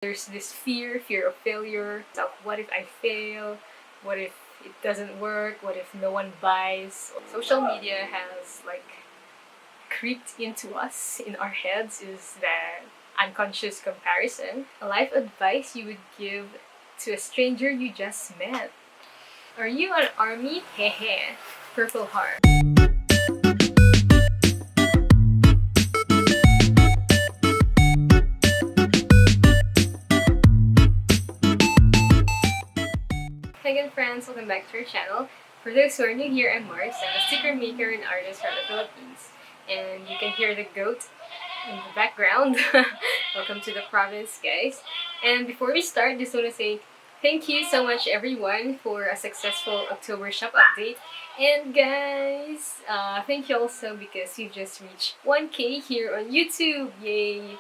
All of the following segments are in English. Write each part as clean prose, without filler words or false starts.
There's this fear of failure. So what if I fail? What if it doesn't work? What if no one buys? Social media has like creeped into us in our heads is that unconscious comparison. A life advice you would give to a stranger you just met. Are you an army? Hehe. Purple heart. Hi again friends, welcome back to our channel. For those who are new here, I'm Mars. I'm a sticker maker and artist from the Philippines. And you can hear the goat in the background. Welcome to the province, guys. And before we start, just want to say thank you so much everyone for a successful October shop update. And guys, thank you also because we've just reached 1K here on YouTube. Yay!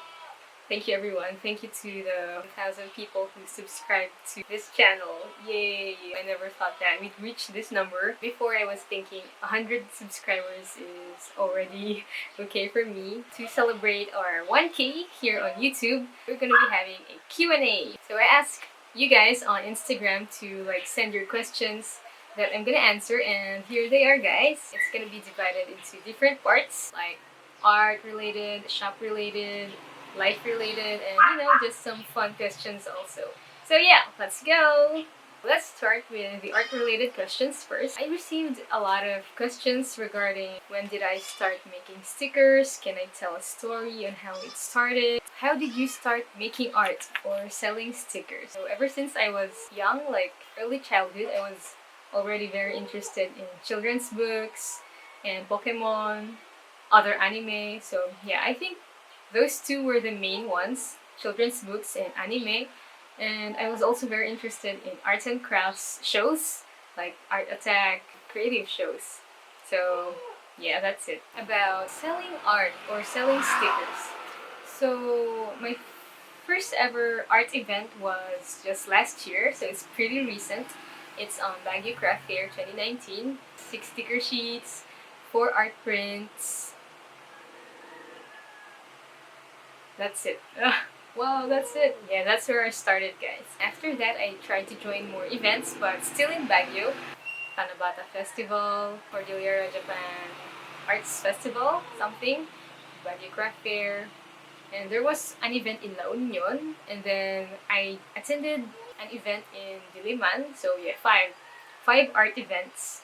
Thank you everyone. Thank you to the 1,000 people who subscribed to this channel. Yay! I never thought that we'd reach this number. Before I was thinking 100 subscribers is already okay for me. To celebrate our 1K here on YouTube, we're gonna be having a Q&A. So I asked you guys on Instagram to send your questions that I'm gonna answer, and here they are, guys. It's gonna be divided into different parts like art related, shop related, life related, and just some fun questions also. So yeah, let's go! Let's start with the art related questions first. I received a lot of questions regarding when did I start making stickers, can I tell a story on how it started, how did you start making art or selling stickers. So ever since I was young, like early childhood, I was already very interested in children's books and Pokemon, other anime. So yeah, I think those two were the main ones, children's books and anime. And I was also very interested in arts and crafts shows, like Art Attack, creative shows. So yeah, that's it. About selling art or selling stickers. So my first ever art event was just last year, so it's pretty recent. It's on Baguio Craft Fair 2019. 6 sticker sheets, 4 art prints. That's it. Wow, that's it. Yeah, that's where I started, guys. After that, I tried to join more events, but still in Baguio. Tanabata Festival, Cordillera Japan Arts Festival, something, Baguio Craft Fair. And there was an event in La Union, and then I attended an event in Diliman. So yeah, five art events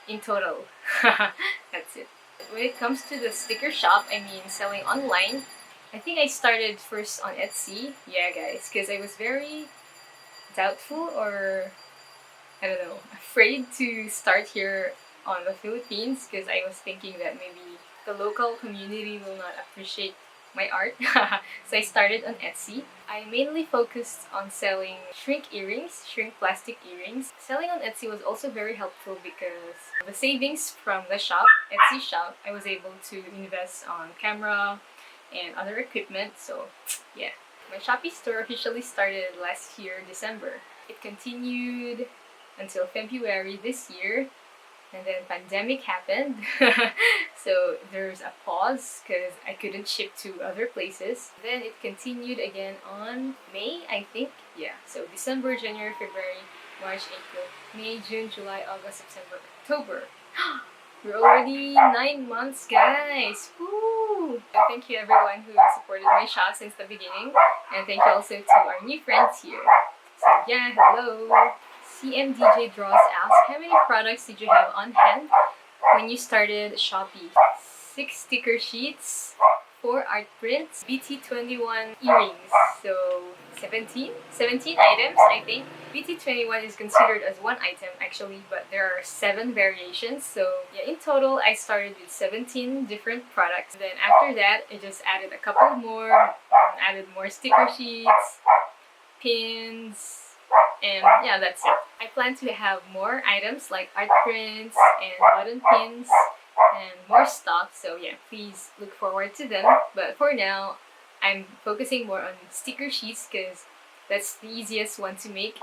in total. That's it. When it comes to the sticker shop, I mean selling online, I think I started first on Etsy. Yeah, guys, because I was very doubtful or, I don't know, afraid to start here on the Philippines because I was thinking that maybe the local community will not appreciate my art. So I started on Etsy. I mainly focused on selling shrink plastic earrings. Selling on Etsy was also very helpful because the savings from the shop, Etsy shop, I was able to invest on camera and other equipment. So yeah, my Shopee store officially started last year, December. It continued until February this year, and then pandemic happened. So there's a pause because I couldn't ship to other places. Then it continued again on May, I think. Yeah, so December, January, February, March, April, May, June, July, August, September, October. We're already 9 months, guys! Woo! Thank you everyone who supported my shop since the beginning. And thank you also to our new friends here. So yeah, hello! CMDJ Draws asks, how many products did you have on hand when you started Shopee? 6 sticker sheets, 4 art prints, BT21 earrings. So 17 items, I think. BT21 is considered as one item actually, but there are 7 variations. So yeah, in total I started with 17 different products. Then after that I just added a couple more, added more sticker sheets, pins, and yeah, that's it. I plan to have more items like art prints and button pins and more stuff. So yeah, please look forward to them. But for now, I'm focusing more on sticker sheets because that's the easiest one to make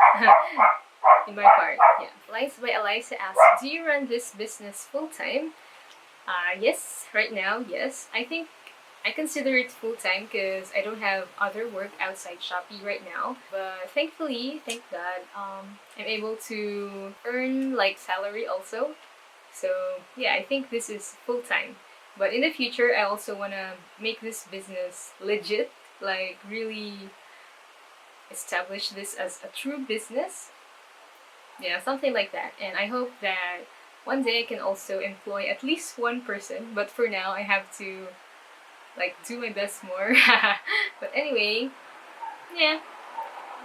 in my part. Yeah. Lights by Eliza asks, do you run this business full time? Yes, right now, yes. I think I consider it full-time because I don't have other work outside Shopee right now. But thankfully, thank God, I'm able to earn like salary also. So yeah, I think this is full-time. But in the future, I also want to make this business legit, like really establish this as a true business. Yeah, something like that. And I hope that one day I can also employ at least one person. But for now, I have to like do my best more. But anyway, yeah,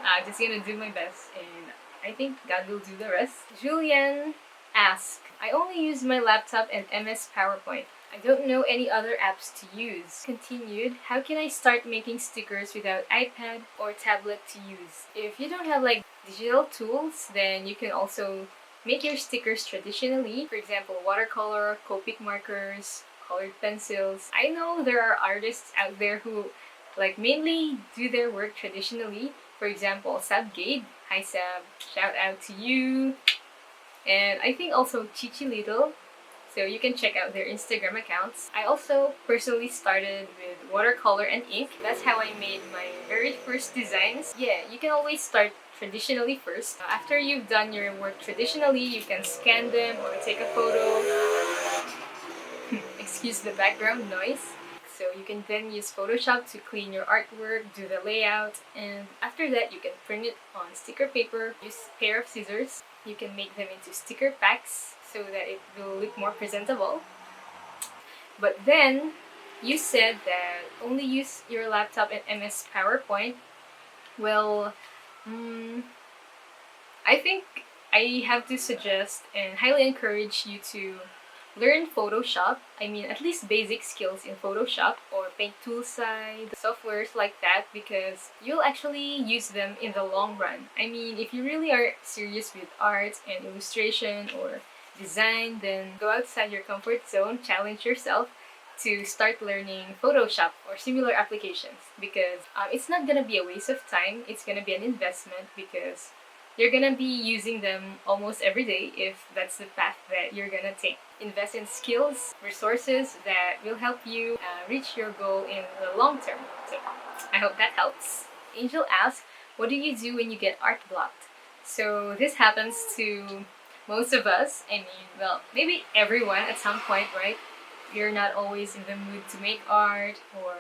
I'm just gonna do my best, and I think God will do the rest. Julian asked, I only use my laptop and MS PowerPoint. I don't know any other apps to use. Continued, how can I start making stickers without iPad or tablet to use? If you don't have like digital tools, then you can also make your stickers traditionally. For example, watercolor, Copic markers, colored pencils. I know there are artists out there who like mainly do their work traditionally. For example, Sab Gabe. Hi Sab, shout out to you. And I think also Chichi Little. So you can check out their Instagram accounts. I also personally started with watercolor and ink. That's how I made my very first designs. Yeah, you can always start traditionally first. After you've done your work traditionally, you can scan them or take a photo. Excuse the background noise. So you can then use Photoshop to clean your artwork, do the layout, and after that you can print it on sticker paper, use a pair of scissors. You can make them into sticker packs so that it will look more presentable. But then you said that only use your laptop and MS PowerPoint. Well, I think I have to suggest and highly encourage you to learn Photoshop. I mean, at least basic skills in Photoshop or Paint Toolside, softwares like that, because you'll actually use them in the long run. I mean, if you really are serious with art and illustration or design, then go outside your comfort zone, challenge yourself to start learning Photoshop or similar applications, because it's not gonna be a waste of time. It's gonna be an investment because you're gonna be using them almost every day if that's the path that you're gonna take. Invest in skills, resources that will help you reach your goal in the long term. So I hope that helps. Angel asks, what do you do when you get art blocked? So this happens to most of us. I mean, well, maybe everyone at some point, right? We're not always in the mood to make art, or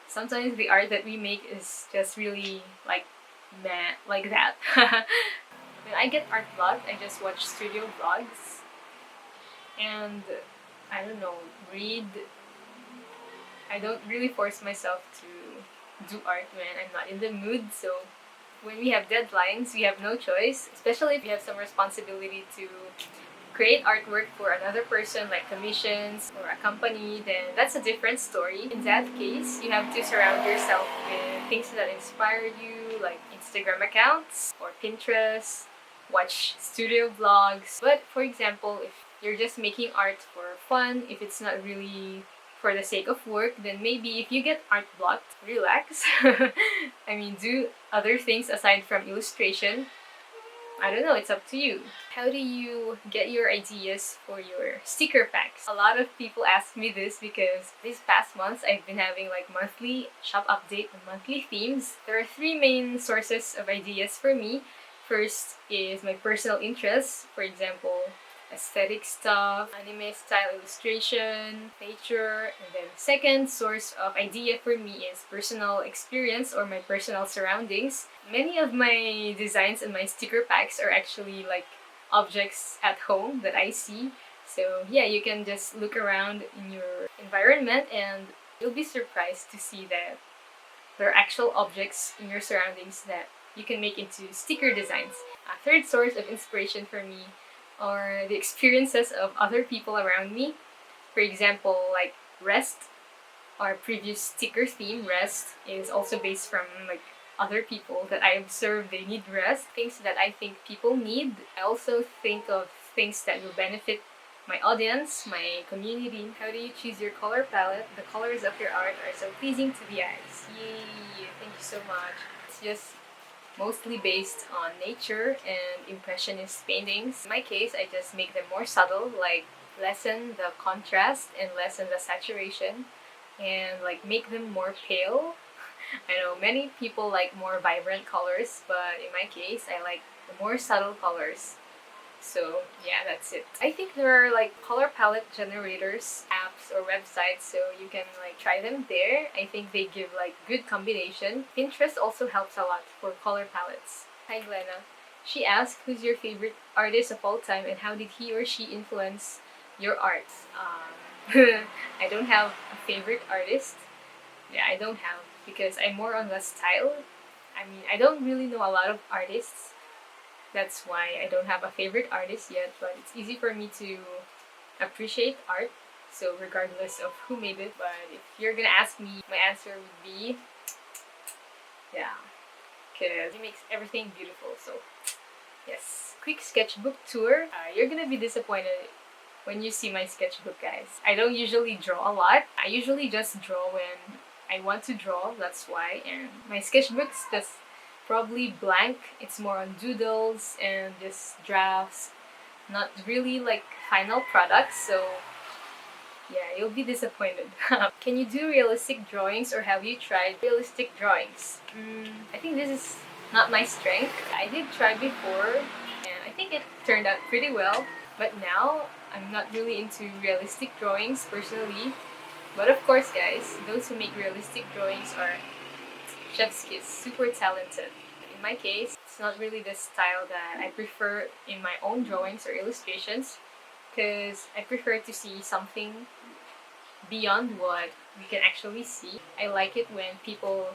sometimes the art that we make is just really like meh, like that. When I get art blocked, I just watch studio vlogs and I don't know, read. I don't really force myself to do art when I'm not in the mood. So when we have deadlines, we have no choice, especially if you have some responsibility to create artwork for another person, like commissions or a company, then that's a different story. In that case, you have to surround yourself with things that inspire you, like Instagram accounts or Pinterest, watch studio vlogs. But for example, if you're just making art for fun, if it's not really for the sake of work, then maybe if you get art blocked, relax. I mean, do other things aside from illustration. I don't know, it's up to you. How do you get your ideas for your sticker packs? A lot of people ask me this because these past months I've been having like monthly shop update and monthly themes. There are three main sources of ideas for me. First is my personal interests, for example, aesthetic stuff, anime style illustration, nature, and then second source of idea for me is personal experience or my personal surroundings. Many of my designs and my sticker packs are actually like objects at home that I see. So yeah, you can just look around in your environment and you'll be surprised to see that there are actual objects in your surroundings that you can make into sticker designs. A third source of inspiration for me are the experiences of other people around me. For example, like Rest, our previous sticker theme, Rest, is also based from like other people that I observe they need rest, things that I think people need. I also think of things that will benefit my audience, my community. How do you choose your color palette? The colors of your art are so pleasing to the eyes. Yay! Thank you so much. It's just mostly based on nature and impressionist paintings. In my case, I just make them more subtle, like lessen the contrast and lessen the saturation. and like make them more pale. I know many people like more vibrant colors, but in my case, I like the more subtle colors. So yeah, that's it. I think there are like color palette generators, apps or websites, so you can like try them there. I think they give like good combination. Pinterest also helps a lot for color palettes. Hi Glenna. She asked, who's your favorite artist of all time and how did he or she influence your art? I don't have a favorite artist. Yeah, I don't have, because I'm more on the style. I mean, I don't really know a lot of artists. That's why I don't have a favorite artist yet, but it's easy for me to appreciate art. So regardless of who made it, but if you're gonna ask me, my answer would be, yeah, because he makes everything beautiful. So yes, quick sketchbook tour. You're gonna be disappointed when you see my sketchbook, guys. I don't usually draw a lot. I usually just draw when I want to draw, that's why. And my sketchbook's just probably blank. It's more on doodles and just drafts, not really like final products. So yeah, you'll be disappointed. Can you do realistic drawings or have you tried realistic drawings? I think this is not my strength. I did try before and I think it turned out pretty well. But now, I'm not really into realistic drawings personally. But of course guys, those who make realistic drawings are chef's kiss, super talented. In my case, it's not really the style that I prefer in my own drawings or illustrations, because I prefer to see something beyond what we can actually see. I like it when people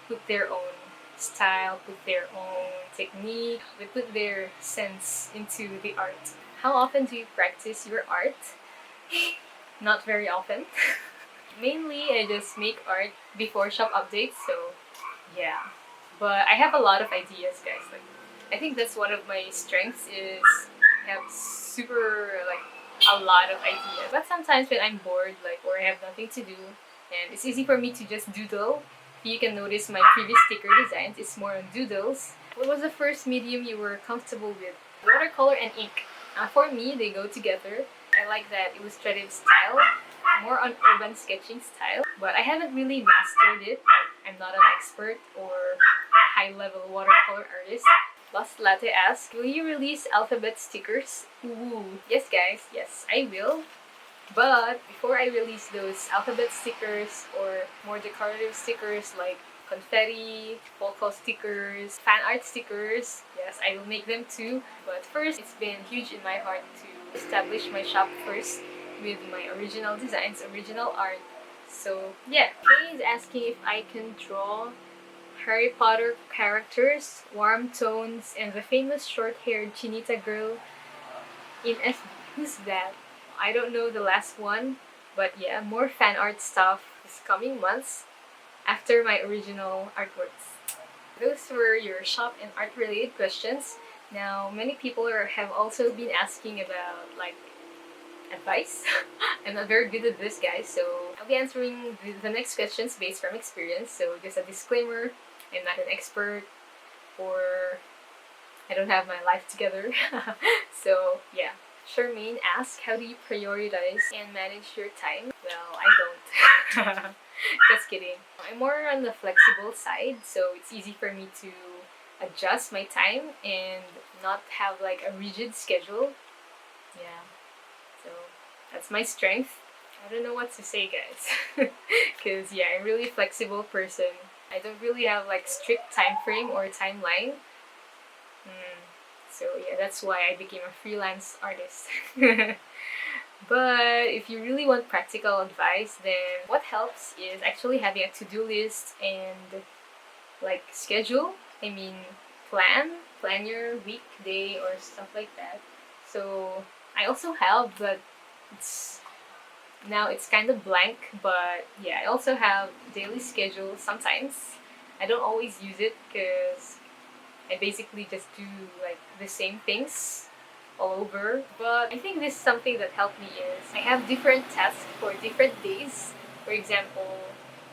put their own style, put their own technique, they put their sense into the art. How often do you practice your art? Not very often. Mainly, I just make art before shop updates, so yeah. But I have a lot of ideas, guys. Like, I think that's one of my strengths is I have super like a lot of ideas. But sometimes when I'm bored, like or I have nothing to do, and it's easy for me to just doodle. You can notice my previous sticker designs. It's more on doodles. What was the first medium you were comfortable with? Watercolor and ink. For me, they go together. I like that illustrative style, more on urban sketching style, but I haven't really mastered it. I'm not an expert or high-level watercolor artist. Lost Latte asks, will you release alphabet stickers? Ooh, yes guys, yes, I will. But before I release those alphabet stickers or more decorative stickers like confetti, polka stickers, fan art stickers, yes, I will make them too. But first, it's been huge in my heart to establish my shop first with my original designs, original art. So yeah, Kay is asking if I can draw Harry Potter characters, warm tones, and the famous short-haired Chinita girl in SB. Who's that? I don't know the last one, but yeah, more fan art stuff this coming months after my original artworks. Those were your shop and art related questions. Now, many people have also been asking about like advice. I'm not very good at this, guys, so I'll be answering the next questions based from experience. So just a disclaimer, I'm not an expert or I don't have my life together. So yeah. Charmaine asks, how do you prioritize and manage your time? Well, I don't. Just kidding. I'm more on the flexible side, so it's easy for me to adjust my time and not have like a rigid schedule. Yeah. So that's my strength. I don't know what to say, guys. Because yeah, I'm really flexible person. I don't really have like strict time frame or timeline. So yeah, that's why I became a freelance artist. But if you really want practical advice, then what helps is actually having a to-do list and like schedule. I mean, plan your week, day, or stuff like that. So I also have, but it's now it's kind of blank. But yeah, I also have daily schedule sometimes. I don't always use it because I basically just do like the same things all over. But I think this is something that helped me is I have different tasks for different days. For example,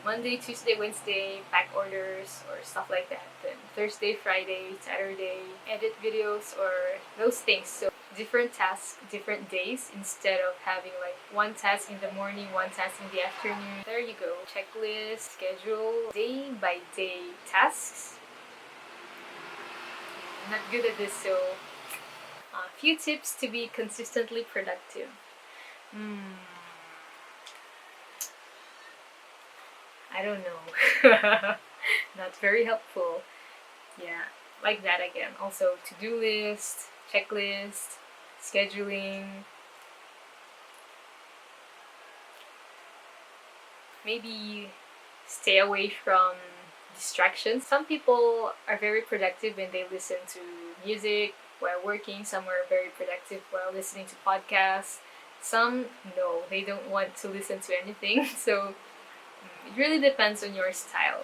Monday, Tuesday, Wednesday, pack orders or stuff like that. Then Thursday, Friday, Saturday, edit videos or those things. So different tasks, different days, instead of having like one task in the morning, one task in the afternoon. There you go. Checklist, schedule, day by day tasks. I'm not good at this, so a few tips to be consistently productive. I don't know. Not very helpful. Yeah, like that again. Also, to-do list, checklist, scheduling. Maybe stay away from distractions. Some people are very productive when they listen to music while working. Some are very productive while listening to podcasts. Some, no, they don't want to listen to anything. So it really depends on your style.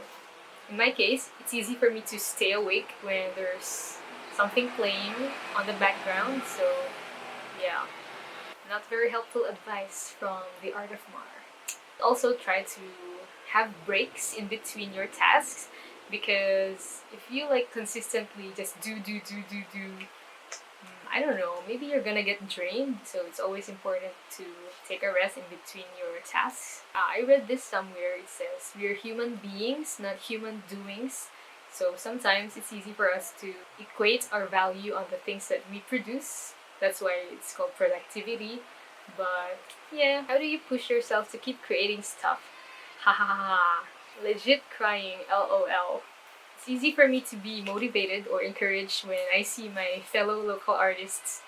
In my case, it's easy for me to stay awake when there's something playing on the background. So yeah, not very helpful advice from the Art of Mar. Also try to have breaks in between your tasks, because if you like consistently just do, I don't know, maybe you're gonna get drained. So it's always important to take a rest in between your tasks. I read this somewhere. It says we're human beings, not human doings. So sometimes it's easy for us to equate our value on the things that we produce. That's why it's called productivity. But yeah, how do you push yourself to keep creating stuff? Ha ha ha ha. Legit crying, lol. It's easy for me to be motivated or encouraged when I see my fellow local artists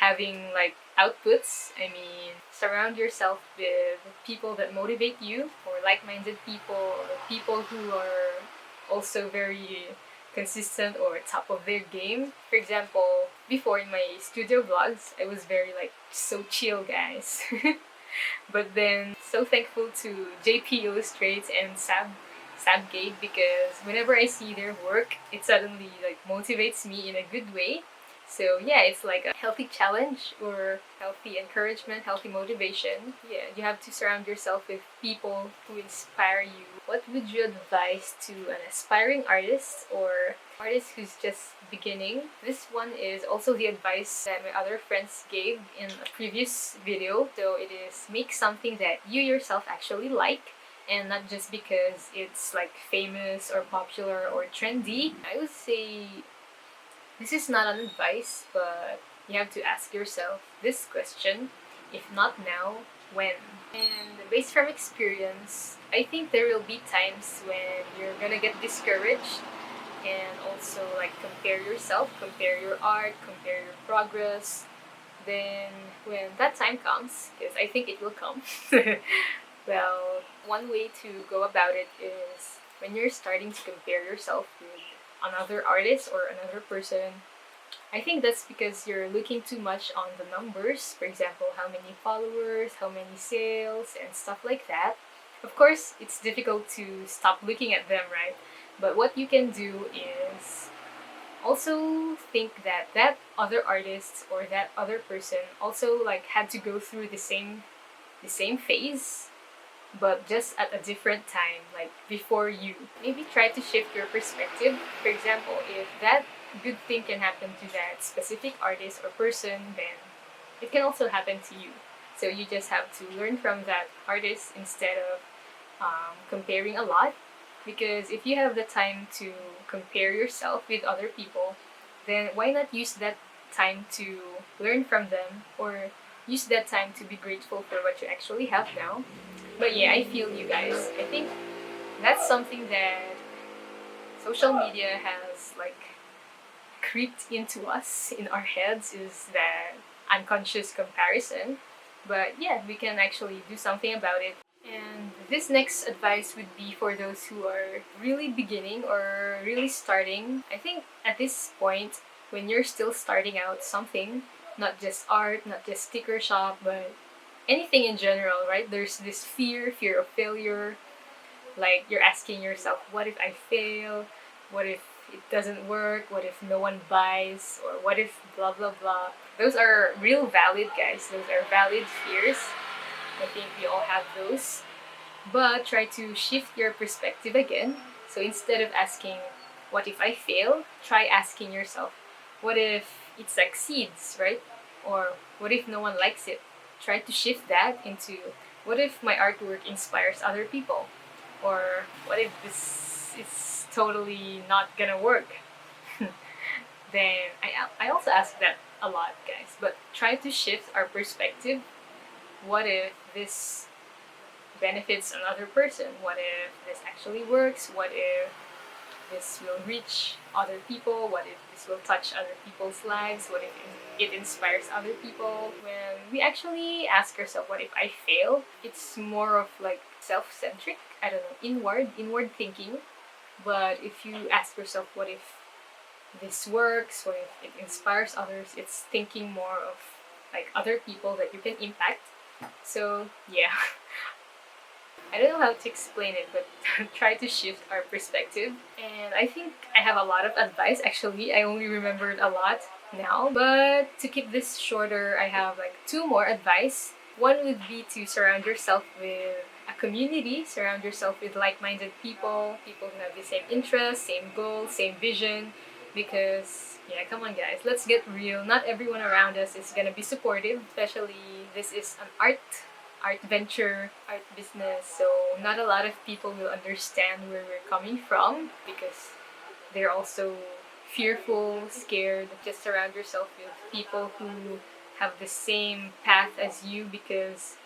having like outputs. I mean, surround yourself with people that motivate you, or like-minded people, or people who are also very consistent or top of their game. For example, before in my studio vlogs, I was very like so chill, guys. But then, so thankful to JP Illustrates and Sabgate, because whenever I see their work, it suddenly like motivates me in a good way. So yeah, it's like a healthy challenge or healthy encouragement, healthy motivation. Yeah, you have to surround yourself with people who inspire you. What would you advise to an aspiring artist or artist who's just beginning? This one is also the advice that my other friends gave in a previous video. So it is, make something that you yourself actually like, and not just because it's like famous or popular or trendy. I would say this is not an advice, but you have to ask yourself this question: if not now, when? And based from experience, I think there will be times when you're gonna get discouraged, and also like compare yourself, compare your art, compare your progress. Then when that time comes, because I think it will come, well, one way to go about it is when you're starting to compare yourself with another artist or another person. I think that's because you're looking too much on the numbers. For example, how many followers, how many sales, and stuff like that. Of course, it's difficult to stop looking at them, right? But what you can do is also think that that other artist or that other person also like had to go through the same phase, but just at a different time, like before you. Maybe try to shift your perspective. For example, if that good thing can happen to that specific artist or person, then it can also happen to you. So you just have to learn from that artist instead of comparing a lot. Because if you have the time to compare yourself with other people, then why not use that time to learn from them, or use that time to be grateful for what you actually have now. But yeah, I feel you guys. I think that's something that social media has like creeped into us in our heads, is that unconscious comparison. But yeah, we can actually do something about it. And this next advice would be for those who are really beginning or really starting. I think at this point, when you're still starting out something, not just art, not just sticker shop, but anything in general, right? There's this fear of failure. Like you're asking yourself, what if I fail? What if it doesn't work? What if no one buys? Or what if blah blah blah? Those are real valid, guys. Those are valid fears. I think we all have those. But try to shift your perspective again. So instead of asking, what if I fail? Try asking yourself, what if it succeeds, right? Or what if no one likes it? Try to shift that into, what if my artwork inspires other people? Or what if this is totally not gonna work? Then I also ask that a lot, guys. But try to shift our perspective. What if this benefits another person? What if this actually works? What if this will reach other people? What if this will touch other people's lives? What if it inspires other people? When we actually ask ourselves, what if I fail? It's more of like self-centric. I don't know, inward thinking. But if you ask yourself, what if this works? What if it inspires others? It's thinking more of like other people that you can impact. So yeah, I don't know how to explain it, but try to shift our perspective. And I think I have a lot of advice actually. I only remembered a lot now. But to keep this shorter, I have like two more advice. One would be to surround yourself with a community, surround yourself with like-minded people, people who have the same interests, same goals, same vision. Because, yeah, come on guys, let's get real. Not everyone around us is gonna be supportive, especially this is an art venture, art business, so not a lot of people will understand where we're coming from because they're also fearful, scared. Just surround yourself with people who have the same path as you because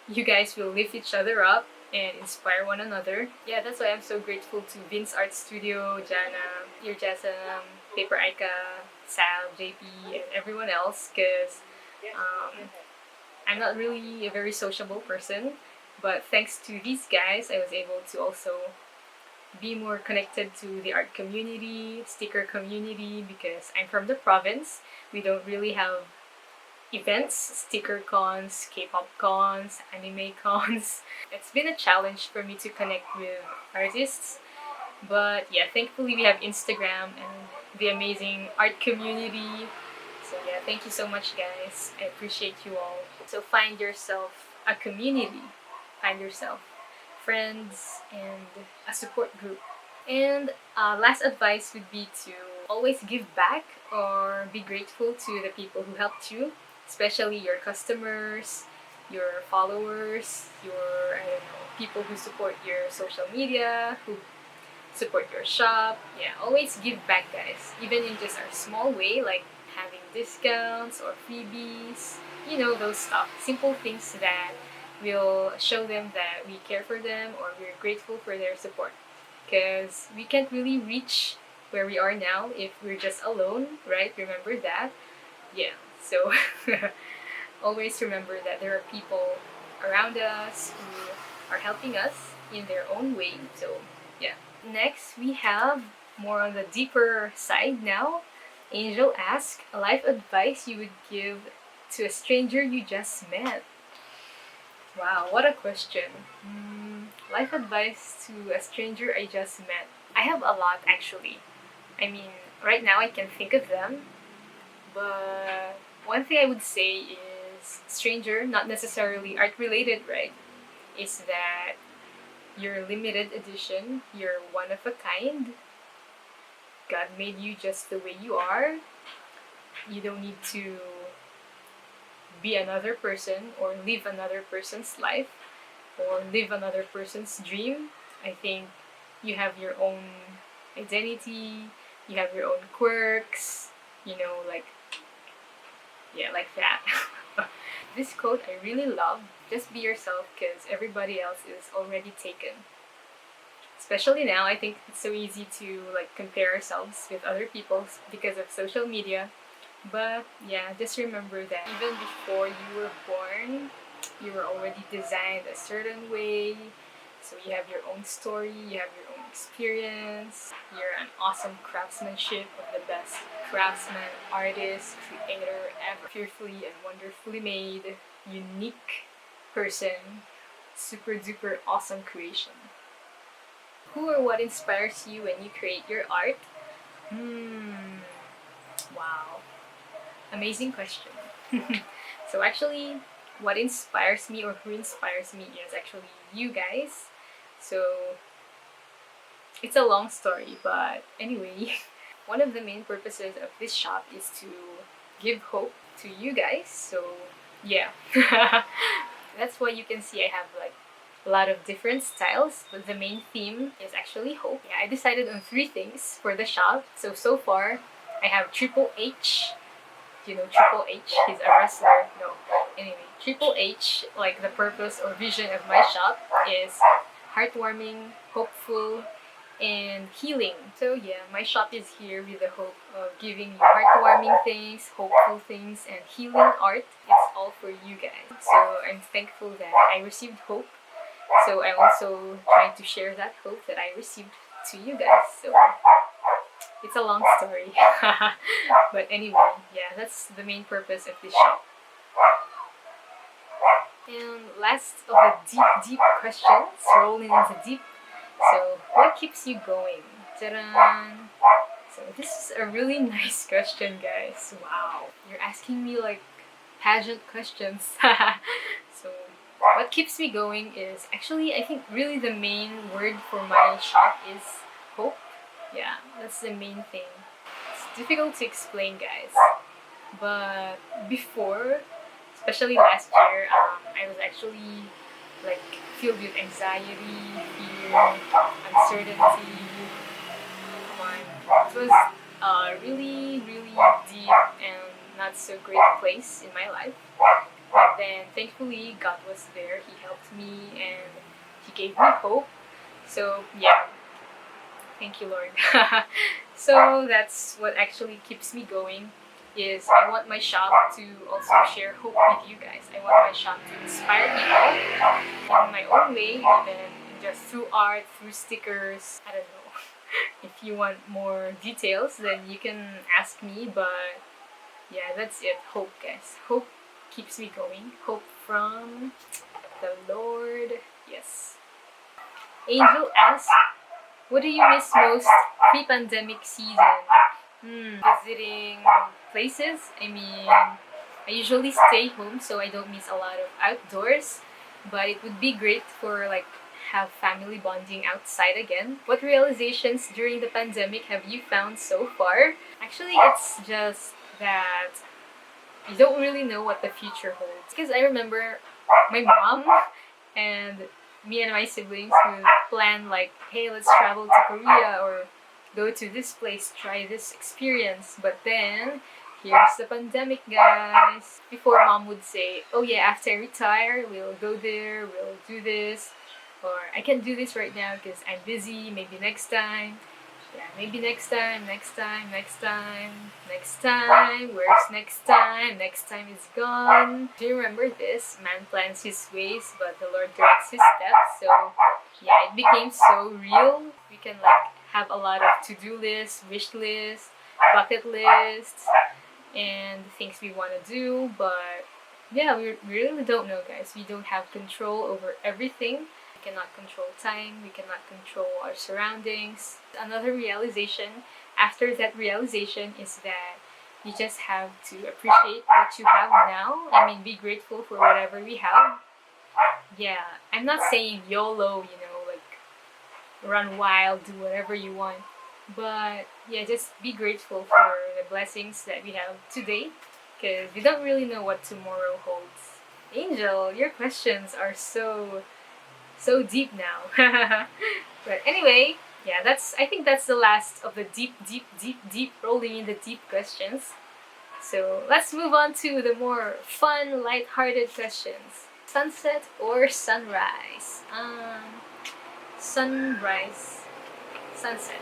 you guys will lift each other up and inspire one another. Yeah, that's why I'm so grateful to Vince Art Studio, Jana, Irjasam, Paper Aika, Sal, JP, and everyone else because I'm not really a very sociable person, but thanks to these guys, I was able to also be more connected to the art community, sticker community, because I'm from the province. We don't really have events, sticker cons, K-pop cons, anime cons. It's been a challenge for me to connect with artists, but yeah, thankfully we have Instagram and the amazing art community. So yeah, thank you so much guys. I appreciate you all. So find yourself a community. Find yourself friends and a support group. And last advice would be to always give back or be grateful to the people who helped you, especially your customers, your followers, your, I don't know, people who support your social media, who support your shop. Yeah, always give back, guys. Even in just a small way, like having discounts or freebies. You know, those stuff. Simple things that will show them that we care for them or we're grateful for their support. Because we can't really reach where we are now if we're just alone, right? Remember that? Yeah, so always remember that there are people around us who are helping us in their own way. So, yeah. Next, we have more on the deeper side now. Angel asks, a life advice you would give to a stranger you just met. Wow, what a question. Life advice to a stranger I just met. I have a lot actually. I mean, right now I can think of them, but one thing I would say is stranger, not necessarily art related, right? Is that you're limited edition, you're one of a kind. God made you just the way you are. You don't need to be another person or live another person's life or live another person's dream. I think you have your own identity, you have your own quirks, you know, like, yeah, like that. This quote I really love. Just be yourself because everybody else is already taken. Especially now, I think it's so easy to like compare ourselves with other people because of social media. But yeah, just remember that even before you were born, you were already designed a certain way. So you have your own story, you have your own experience. You're an awesome craftsmanship of the best craftsman, artist, creator ever. Fearfully and wonderfully made, unique person, super duper awesome creation. Who or what inspires you when you create your art? Wow. Amazing question. So actually, what inspires me or who inspires me is actually you guys. So it's a long story, but anyway, one of the main purposes of this shop is to give hope to you guys. So yeah. That's why you can see I have like a lot of different styles, but the main theme is actually hope. Yeah, I decided on 3 things for the shop. So far I have Triple H. You know Triple H? He's a wrestler. No. Anyway, Triple H, like the purpose or vision of my shop is heartwarming, hopeful, and healing. So yeah, my shop is here with the hope of giving you heartwarming things, hopeful things, and healing art. It's all for you guys. So I'm thankful that I received hope. So I'm also trying to share that hope that I received to you guys. So it's a long story. But anyway, yeah, that's the main purpose of this shop. And last of the deep questions, rolling into deep. So, what keeps you going? Ta-da! So, this is a really nice question, guys. Wow. You're asking me like pageant questions. So, what keeps me going is actually, I think, really the main word for my shop is hope. Yeah, that's the main thing. It's difficult to explain, guys. But before, especially last year, I was actually like filled with anxiety, fear, uncertainty. Come on. It was a really, really deep and not so great place in my life. But then thankfully God was there. He helped me and He gave me hope. So yeah, thank you, Lord. So that's what actually keeps me going. Is I want my shop to also share hope with you guys. I want my shop to inspire people in my own way, even just through art, through stickers. I don't know. If you want more details, then you can ask me. But yeah, that's it. Hope, guys. Hope keeps me going. Hope from the Lord. Yes. Angel asks, what do you miss most pre-pandemic season? Visiting places. I mean, I usually stay home, so I don't miss a lot of outdoors. But it would be great for like have family bonding outside again. What realizations during the pandemic have you found so far? Actually, it's just that you don't really know what the future holds. Because I remember my mom and me and my siblings would plan like, hey, let's travel to Korea or go to this place, try this experience. But then, here's the pandemic, guys. Before mom would say, oh yeah, after I retire, we'll go there, we'll do this. Or I can't do this right now because I'm busy, maybe next time. Yeah, maybe next time, next time, next time, next time. Where's next time? Next time is gone. Do you remember this? Man plans his ways, but the Lord directs his steps. So, yeah, it became so real. We can like have a lot of to-do lists, wish lists, bucket lists, and things we want to do. But yeah, we really don't know, guys. We don't have control over everything. We cannot control time, we cannot control our surroundings. Another realization after that realization is that you just have to appreciate what you have now. I mean, be grateful for whatever we have. Yeah, I'm not saying YOLO, like run wild, do whatever you want. But yeah, just be grateful for the blessings that we have today because we don't really know what tomorrow holds. Angel, your questions are so deep now. But anyway, yeah, I think that's the last of the deep rolling in the deep questions. So let's move on to the more fun, light-hearted questions. Sunset or sunrise? Sunrise, sunset.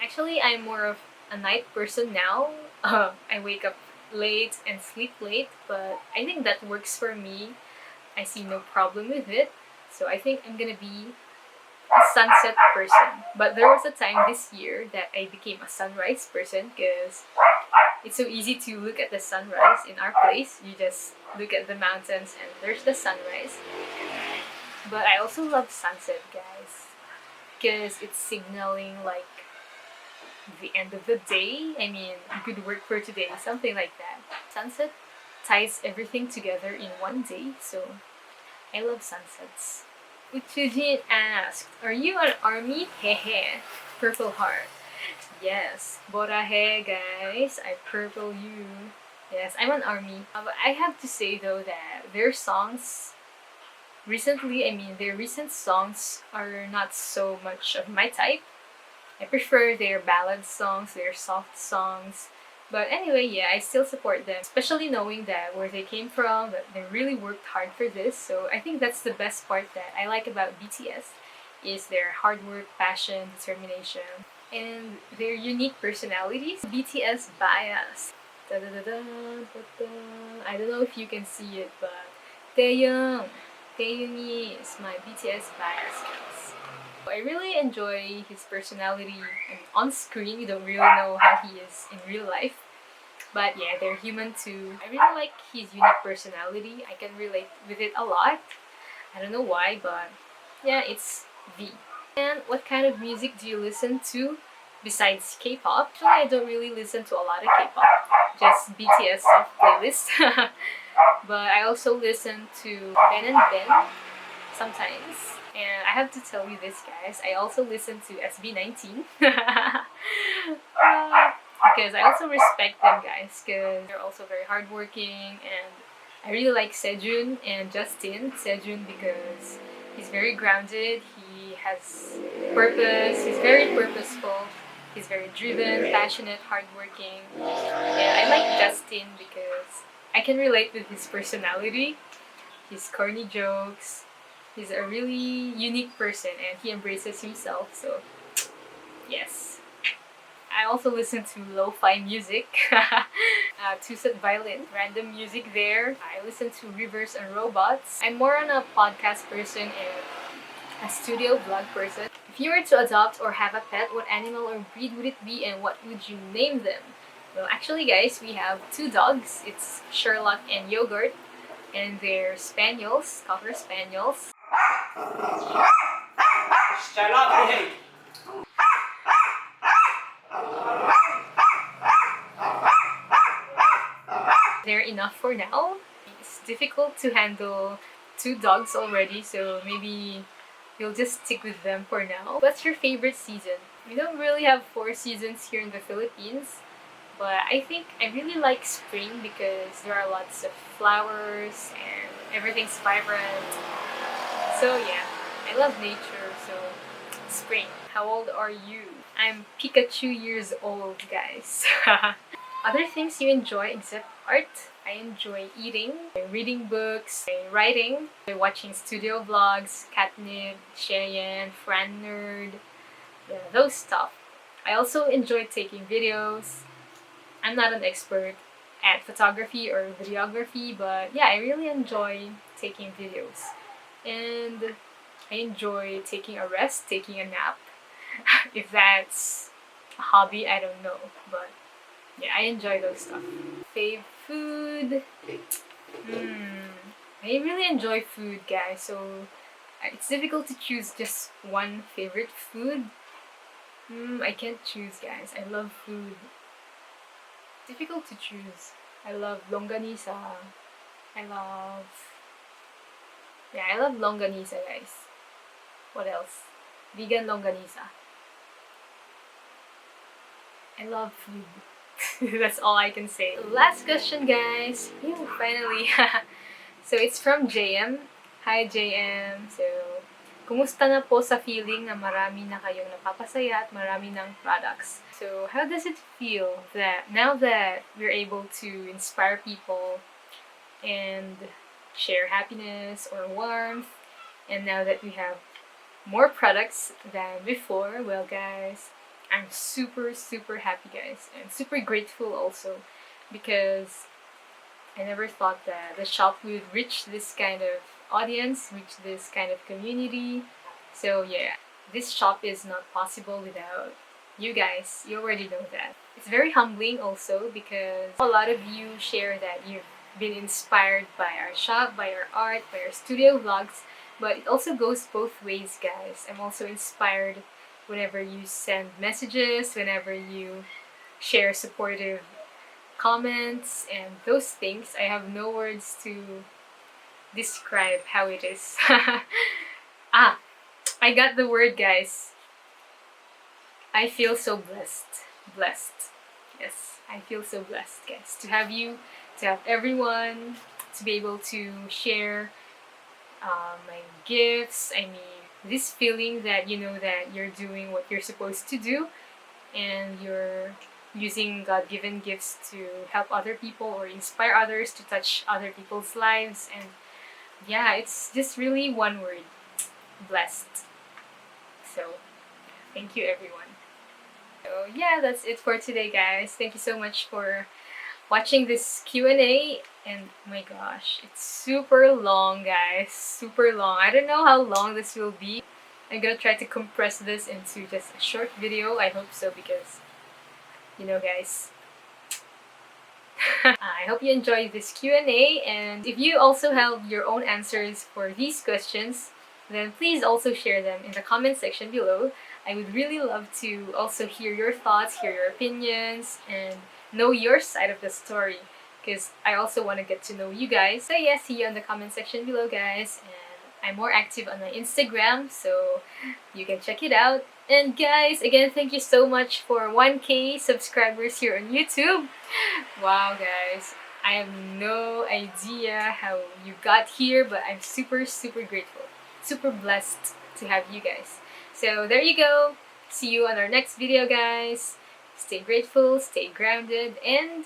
Actually, I'm more of a night person now. I wake up late and sleep late, but I think that works for me. I see no problem with it. So I think I'm gonna be a sunset person. But there was a time this year that I became a sunrise person because it's so easy to look at the sunrise in our place. You just look at the mountains and there's the sunrise. But I also love sunset, guys, because it's signaling like the end of the day. I mean, good work for today, something like that. Sunset ties everything together in one day, so I love sunsets. Uchujin asked, are you an army? Hehe. Purple heart. Yes. Borahe, guys. I purple you. Yes, I'm an ARMY. But I have to say though that their songs recently, I mean, their recent songs are not so much of my type. I prefer their ballad songs, their soft songs. But anyway, yeah, I still support them, especially knowing that where they came from, that they really worked hard for this. So I think that's the best part that I like about BTS is their hard work, passion, determination, and their unique personalities. BTS bias. Da, da, da, da, da, da. I don't know if you can see it, but Taeyong. Taeyong is my BTS bias, guys. I really enjoy his personality. And on screen, you don't really know how he is in real life. But yeah, they're human too. I really like his unique personality. I can relate with it a lot. I don't know why, but yeah, it's V. And what kind of music do you listen to besides K-pop? Actually, I don't really listen to a lot of K-pop. Just BTS soft playlist. But I also listen to Ben and Ben sometimes. And I have to tell you this, guys. I also listen to SB19. Because I also respect them, guys. Because they're also very hardworking. And I really like Sejun and Justin. Sejun because he's very grounded. He has purpose. He's very purposeful. He's very driven, passionate, hardworking. And I like Justin because I can relate with his personality, his corny jokes. He's a really unique person and he embraces himself, so yes. I also listen to lo-fi music, two-set violin, random music there. I listen to Rivers and Robots. I'm more on a podcast person and a studio vlog person. If you were to adopt or have a pet, what animal or breed would it be and what would you name them? Well, actually guys, we have two dogs. It's Sherlock and Yogurt. And they're spaniels, cocker spaniels. They're enough for now. It's difficult to handle two dogs already, so maybe you'll just stick with them for now. What's your favorite season? We don't really have 4 seasons here in the Philippines, but I think I really like spring because there are lots of flowers and everything's vibrant. So yeah, I love nature, so spring. How old are you? I'm Pikachu years old, guys. Other things you enjoy except art? I enjoy eating, reading books, writing, watching studio vlogs, Catnip, Cheyenne, Fran Nerd, yeah, those stuff. I also enjoy taking videos. I'm not an expert at photography or videography, but yeah, I really enjoy taking videos. And I enjoy taking a rest, taking a nap. If that's a hobby, I don't know, but yeah, I enjoy those stuff. Fave food. I really enjoy food, guys, so it's difficult to choose just one favorite food. I can't choose, guys. I love food. Difficult to choose. I love longanisa. I love... Yeah, I love longanisa, guys. What else? Vegan longanisa. I love food. That's all I can say. Last question, guys. Phew, finally. So it's from JM. Hi, JM. So, kumusta na po sa feeling na marami na kayong napapasaya at marami ng products? So, how does it feel that now that we're able to inspire people and share happiness or warmth, and now that we have more products than before? Well, guys, I'm super happy, guys, and super grateful also because I never thought that the shop would reach this kind of audience, reach this kind of community. So yeah, this shop is not possible without you guys. You already know that. It's very humbling also because a lot of you share that you've been inspired by our shop, by our art, by our studio vlogs, but it also goes both ways, guys. I'm also inspired whenever you send messages, whenever you share supportive comments and those things. I have no words to describe how it is. I got the word, guys. I feel so blessed. Blessed. Yes, I feel so blessed, guys, to have you to have everyone, to be able to share my gifts. I mean, this feeling that you know that you're doing what you're supposed to do, and you're using God-given gifts to help other people or inspire others, to touch other people's lives. And yeah, it's just really one word: blessed. So thank you, everyone. So yeah, that's it for today, guys. Thank you so much for watching this Q&A. And oh my gosh, it's super long, guys. Super long. I don't know how long this will be. I'm gonna try to compress this into just a short video. I hope so, because you know, guys, I hope you enjoyed this Q&A, and if you also have your own answers for these questions, then please also share them in the comment section below. I would really love to also hear your thoughts, hear your opinions, and know your side of the story, because I also want to get to know you guys. So yeah, see you in the comment section below, guys, and I'm more active on my Instagram, so you can check it out. And guys, again, thank you so much for 1K subscribers here on YouTube. Wow, guys, I have no idea how you got here, but I'm super, super grateful. Super blessed to have you guys. So there you go. See you on our next video, guys. Stay grateful, stay grounded, and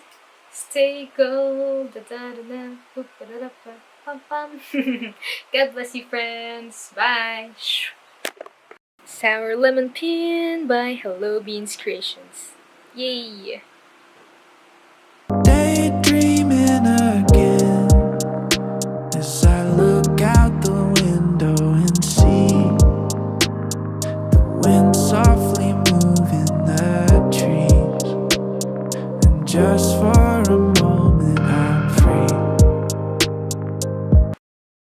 stay gold. God bless you, friends. Bye. Sour Lemon Pin by Hello Beans Creations. Yay!